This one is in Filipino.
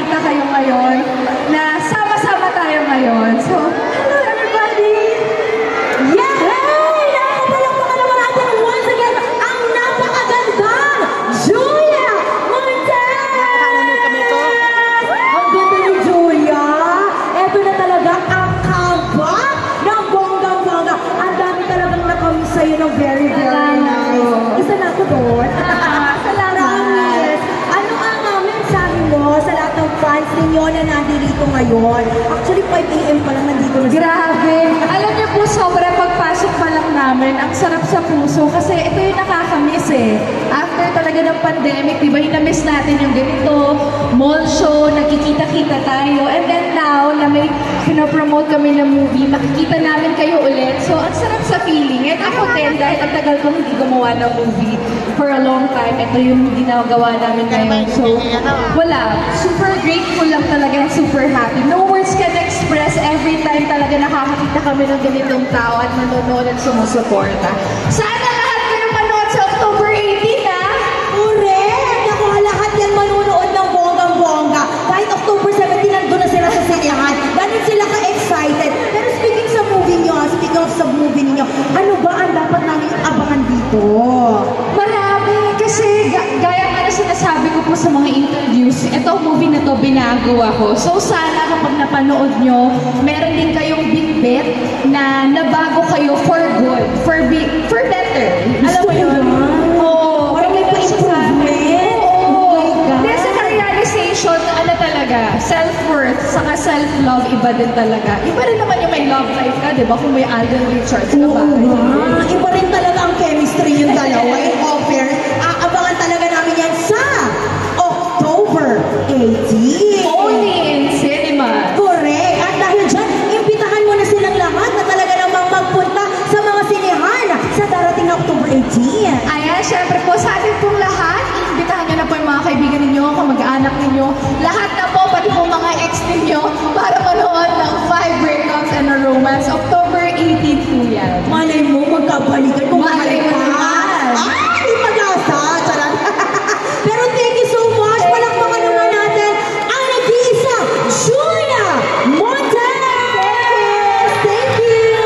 makita kayo ngayon, na sama-sama tayo ngayon. So, hello everybody! Yay! Nakapalakpakan naman natin once again ang napakagandang Julia Montez! Ang ganda ni Julia! Eto na talaga ang comeback ng bonggang-bongga. Ang dami talagang nakamiss sa'yo ng very, very nice. Isa na ako doon. Salamat! Ano ang mensahe mo sa lahat ng fans ninyo na nandito ngayon? Actually, 5 AM pa lang nandito na. Grabe! Alam niyo po, sobrang pagpasok pa lang namin, ang sarap sa puso kasi ito yung nakakamiss eh. After talaga ng pandemic, di ba, inamiss natin yung ganito, mall show, nagkikita-kita tayo, and then now, na may pinapromote kami ng movie, makikita namin kayo ulit. So, ang sarap sa feeling. At ako din, dahil ang tagal kong hindi gumawa ng movie for a long time, ito yung ginagawa namin ngayon. So, wala. Super grateful lang talaga and super happy. No words can express every time talaga nakakakita kami ng ganitong tao at nanonood at sumusuporta. Sana lahat kayo manood sa October 18, ha? Correct! Naku, lahat yan manunood ng bonggang-bongga. Kahit October 17, nandun na sila sa sinihan. Ganun sila ka-excited. Pero speaking sa movie nyo, speaking of sa movie ninyo, ano ba ang dapat namin abangan dito? Marami. Kasi gaya nga na sinasabi ko po sa mga interviews, itong movie na to binago ako. So sana kapag napanood nyo, meron din kayong bit-bit na nabago kayo for good, for better. Alam mo yun? Oo. Parang may pa-improvement. Oo. Then sa realization, ano talaga, self-worth, saka self-love, iba din talaga. Iba rin naman yung may love life ka, di ba? Kung may Alden Richards ka ba? Iba rin talaga ang chemistry yung dalawa. In offer, aabangan talaga namin yan sa October 18. Only in cinema. Correct. At dahil dyan, imbitahan mo na silang lahat na talaga namang magpunta sa mga sinihan sa darating na October 18. Ayan, syempre po sa ating pong lahat, imbitahan nyo na po yung mga kaibigan ninyo, kamag-anak ninyo, lahat na po, pati po mga ex ninyo, para manood ng 5 Breakups and a Romance. October 18 po yan. Malay mo, magkabalikan kung